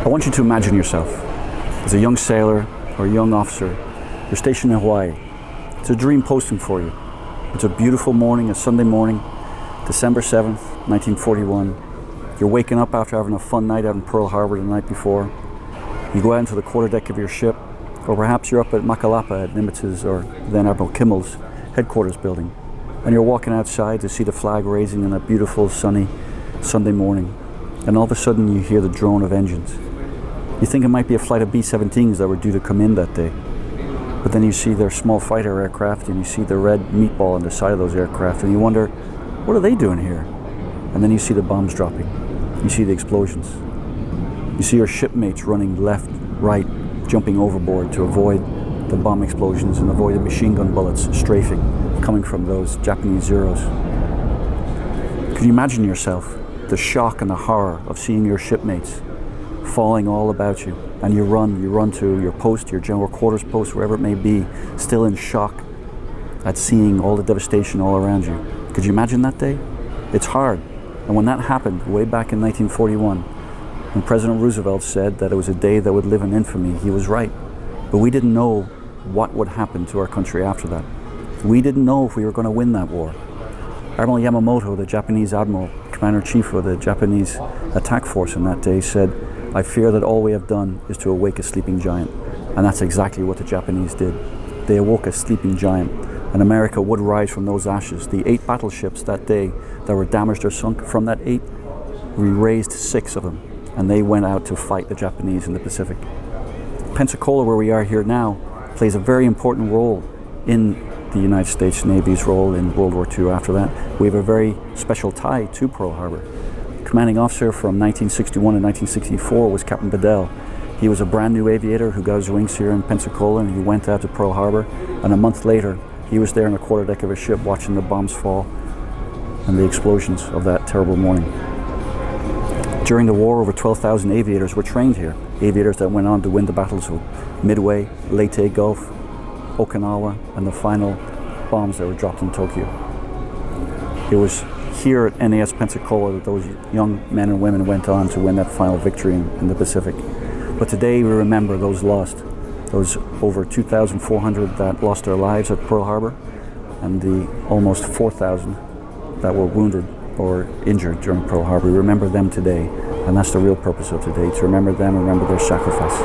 I want you to imagine yourself as a young sailor or a young officer. You're stationed in Hawaii. It's a dream posting for you. It's a beautiful morning, a Sunday morning, December 7th, 1941. You're waking up after having a fun night out in Pearl Harbor the night before. You go out into the quarterdeck of your ship, or perhaps you're up at Makalapa at Nimitz's or then Admiral Kimmel's headquarters building, and you're walking outside to see the flag raising on a beautiful sunny Sunday morning, and all of a sudden you hear the drone of engines. You think it might be a flight of B-17s that were due to come in that day, but then you see their small fighter aircraft and you see the red meatball on the side of those aircraft and you wonder, what are they doing here? And then you see the bombs dropping. You see the explosions. You see your shipmates running left, right, jumping overboard to avoid the bomb explosions and avoid the machine gun bullets strafing coming from those Japanese Zeros. Could you imagine yourself, the shock and the horror of seeing your shipmates falling all about you, and you run to your post, your general quarters post, wherever it may be, still in shock at seeing all the devastation all around you. Could you imagine that day? It's hard. And when that happened, way back in 1941, when President Roosevelt said that it was a day that would live in infamy, he was right. But we didn't know what would happen to our country after that. We didn't know if we were going to win that war. Admiral Yamamoto, the Japanese admiral, commander-in-chief of the Japanese attack force in that day, said, "I fear that all we have done is to awake a sleeping giant." And that's exactly what the Japanese did. They awoke a sleeping giant, and America would rise from those ashes. The 8 battleships that day that were damaged or sunk, from that 8, we raised 6 of them, and they went out to fight the Japanese in the Pacific. Pensacola, where we are here now, plays a very important role in the United States Navy's role in World War II after that. We have a very special tie to Pearl Harbor. Commanding officer from 1961 to 1964 was Captain Bedell. He was a brand new aviator who got his wings here in Pensacola, and he went out to Pearl Harbor, and a month later he was there in the quarterdeck of his ship watching the bombs fall and the explosions of that terrible morning. During the war, over 12,000 aviators were trained here. Aviators that went on to win the battles of Midway, Leyte Gulf, Okinawa, and the final bombs that were dropped in Tokyo. It was here at NAS Pensacola that those young men and women went on to win that final victory in the Pacific. But today we remember those lost, those over 2,400 that lost their lives at Pearl Harbor, and the almost 4,000 that were wounded or injured during Pearl Harbor. We remember them today, and that's the real purpose of today, to remember them and remember their sacrifice.